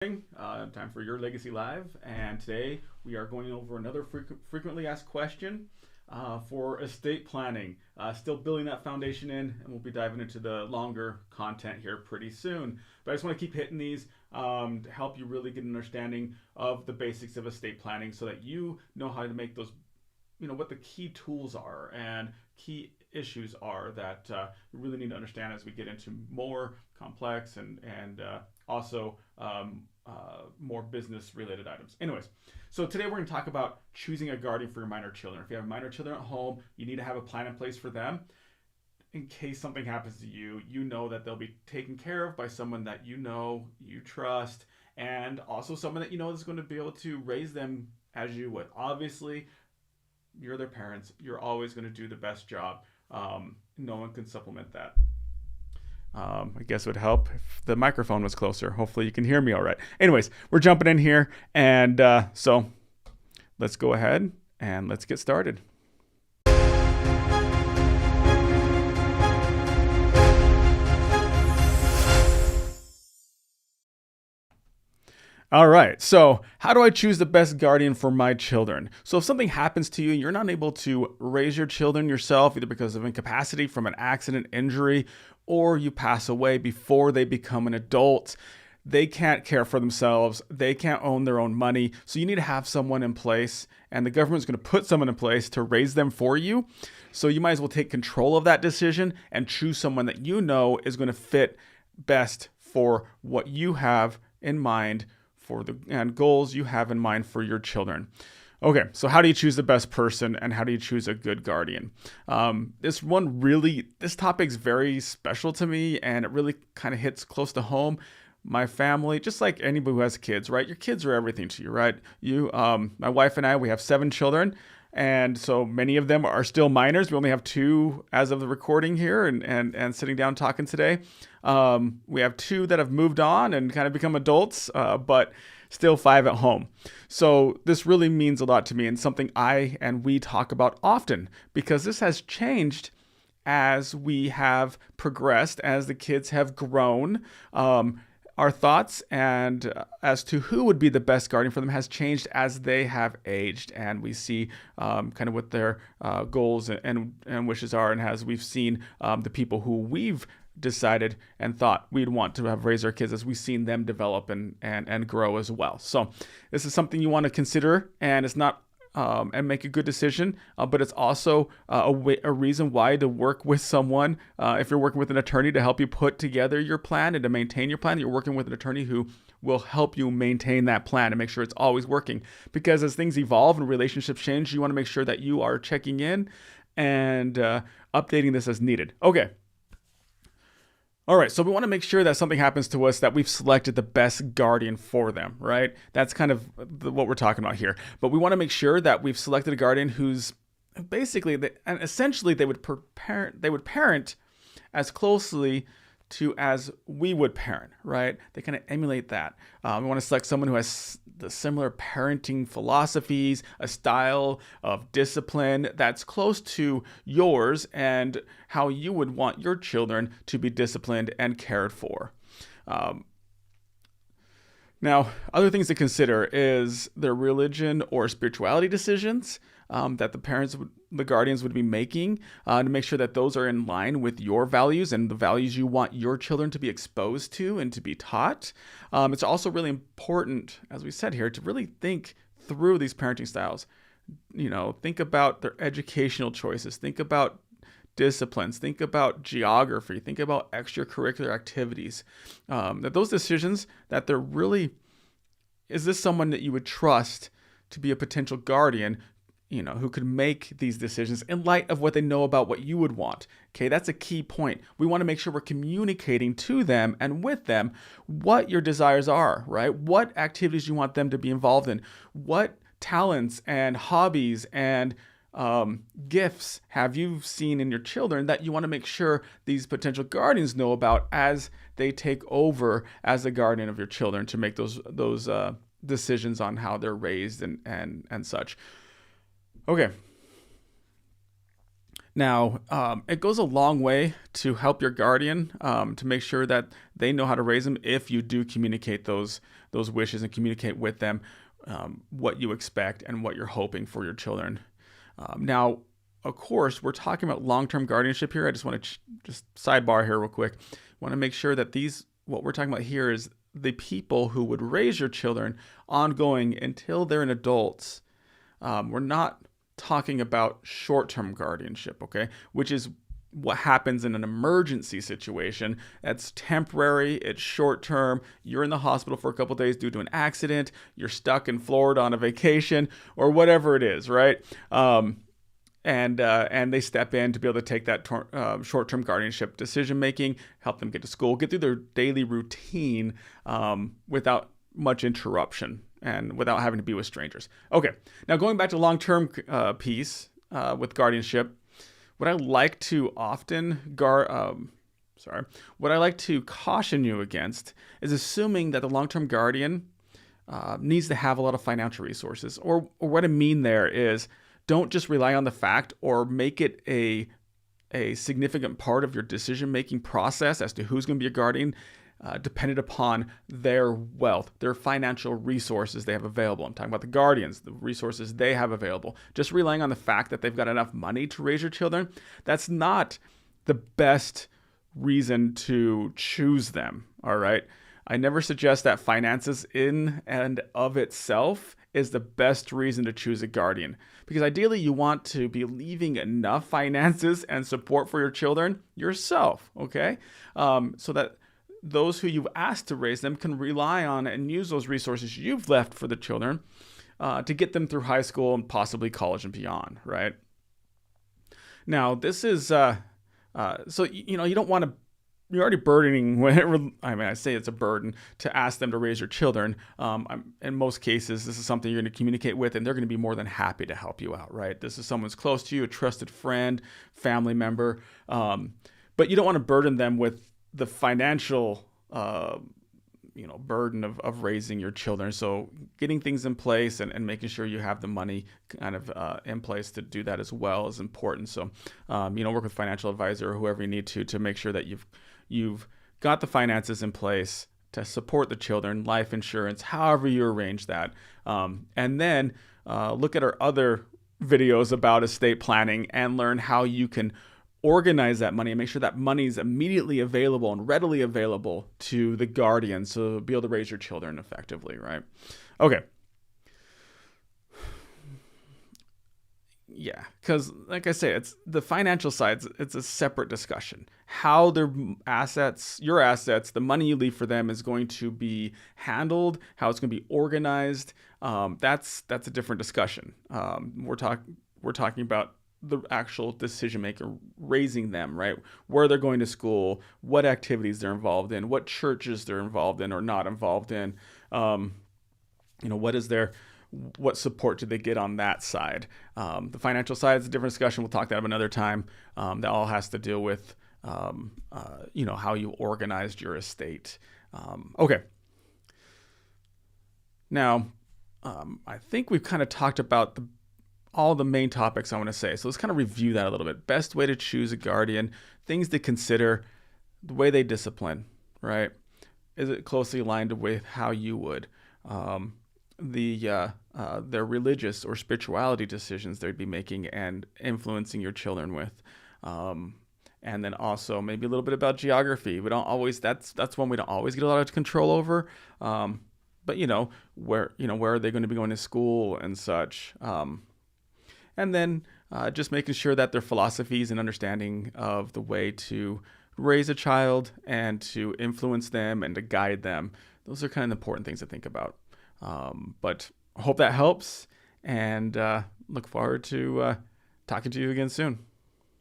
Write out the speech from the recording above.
Time for Your Legacy Live, and today we are going over another frequently asked question for estate planning. Still building that foundation in, and we'll be diving into the longer content here pretty soon. But I just want to keep hitting these to help you really get an understanding of the basics of estate planning so that you know how to make those, what the key tools are and key issues are that you really need to understand as we get into more complex and also more business related items. Anyways, so today we're going to talk about choosing a guardian for your minor children. If you have minor children at home, you need to have a plan in place for them. In case something happens to you, you know that they'll be taken care of by someone that you know, you trust, and also someone that you know is going to be able to raise them as you would. Obviously, you're their parents. You're always going to do the best job. No one can supplement that. I guess it would help if the microphone was closer. Hopefully you can hear me all right. Anyways, we're jumping in here, and so let's go ahead and let's get started. All right, so how do I choose the best guardian for my children? So if something happens to you, you're not able to raise your children yourself, either because of incapacity from an accident, injury, or you pass away before they become an adult. They can't care for themselves. They can't own their own money. So you need to have someone in place, and the government's going to put someone in place to raise them for you. So you might as well take control of that decision and choose someone that you know is going to fit best for what you have in mind for the and goals you have in mind for your children. Okay, so how do you choose the best person and how do you choose a good guardian? This topic's very special to me, and it really kind of hits close to home. My family, just like anybody who has kids, right? Your kids are everything to you, right? My wife and I, we have 7 children. And so many of them are still minors. We only have 2 as of the recording here and sitting down talking today. We have 2 that have moved on and kind of become adults, but still 5 at home. So this really means a lot to me and something I and we talk about often because this has changed as we have progressed, as the kids have grown. Our thoughts and as to who would be the best guardian for them has changed as they have aged, and we see kind of what their goals and wishes are, and as we've seen the people who we've decided and thought we'd want to have raised our kids as we've seen them develop and grow as well. So this is something you want to consider, and it's not and make a good decision. But it's also a reason why to work with someone. If you're working with an attorney to help you put together your plan and to maintain your plan, you're working with an attorney who will help you maintain that plan and make sure it's always working. Because as things evolve and relationships change, you want to make sure that you are checking in and updating this as needed. Okay. All right, so we want to make sure that something happens to us that we've selected the best guardian for them, right? That's kind of what we're talking about here. But we want to make sure that we've selected a guardian who's basically, and essentially they would parent as closely to as we would parent, right? They kind of emulate that. We want to select someone who has the similar parenting philosophies, a style of discipline that's close to yours and how you would want your children to be disciplined and cared for. Now, other things to consider is their religion or spirituality decisions that the guardians would be making to make sure that those are in line with your values and the values you want your children to be exposed to and to be taught. It's also really important, as we said here, to really think through these parenting styles. Think about their educational choices. Think about disciplines. Think about geography. Think about extracurricular activities. That those decisions that they're really, is this someone that you would trust to be a potential guardian, who could make these decisions in light of what they know about what you would want. Okay, that's a key point. We want to make sure we're communicating to them and with them what your desires are, right? What activities you want them to be involved in, what talents and hobbies and gifts have you seen in your children that you want to make sure these potential guardians know about as they take over as the guardian of your children to make those decisions on how they're raised and such. Okay. Now, it goes a long way to help your guardian to make sure that they know how to raise them if you do communicate those wishes and communicate with them what you expect and what you're hoping for your children. Now, of course, we're talking about long-term guardianship here. I just want to just sidebar here real quick. I want to make sure that what we're talking about here is the people who would raise your children ongoing until they're an adults. We're not talking about short-term guardianship, okay? Which is what happens in an emergency situation. That's temporary, it's short-term. You're in the hospital for a couple days due to an accident, you're stuck in Florida on a vacation, or whatever it is, right? And they step in to be able to take that short-term guardianship decision-making, help them get to school, get through their daily routine without much interruption and without having to be with strangers. Okay, now going back to long-term piece with guardianship, what I like to what I like to caution you against is assuming that the long-term guardian needs to have a lot of financial resources. Or what I mean there is, don't just rely on the fact or make it a significant part of your decision-making process as to who's going to be a guardian dependent upon their wealth, their financial resources they have available. I'm talking about the guardians, the resources they have available. Just relying on the fact that they've got enough money to raise your children, that's not the best reason to choose them, all right? I never suggest that finances in and of itself is the best reason to choose a guardian, because ideally you want to be leaving enough finances and support for your children yourself, okay? So that those who you've asked to raise them can rely on and use those resources you've left for the children to get them through high school and possibly college and beyond, right? Now, this is, so, you don't want to, you're already burdening, I say it's a burden to ask them to raise your children. In most cases, this is something you're going to communicate with, and they're going to be more than happy to help you out, right? This is someone who's close to you, a trusted friend, family member. But you don't want to burden them with the financial, burden of raising your children. So getting things in place and making sure you have the money kind of in place to do that as well is important. So, work with a financial advisor or whoever you need to make sure that you've got the finances in place to support the children, life insurance, however you arrange that. And then look at our other videos about estate planning and learn how you can organize that money and make sure that money is immediately available and readily available to the guardian so be able to raise your children effectively, right? Okay. Yeah, because like I say, it's the financial side, it's a separate discussion. How their assets, your assets, the money you leave for them is going to be handled, how it's going to be organized, that's a different discussion. We're talking about the actual decision maker raising them, right? Where they're going to school, what activities they're involved in, what churches they're involved in or not involved in. What support do they get on that side? The financial side is a different discussion. We'll talk that up another time. That all has to deal with, how you organized your estate. Okay. Now, I think we've kind of talked about all the main topics I want to say. So let's kind of review that a little bit. Best way to choose a guardian, things to consider, the way they discipline, right? Is it closely aligned with how you would? Their religious or spirituality decisions they'd be making and influencing your children with. And then also maybe a little bit about geography. We don't always, that's one we don't always get a lot of control over. But where are they going to be going to school and such? And then just making sure that their philosophies and understanding of the way to raise a child and to influence them and to guide them. Those are kind of important things to think about. But I hope that helps, and look forward to talking to you again soon.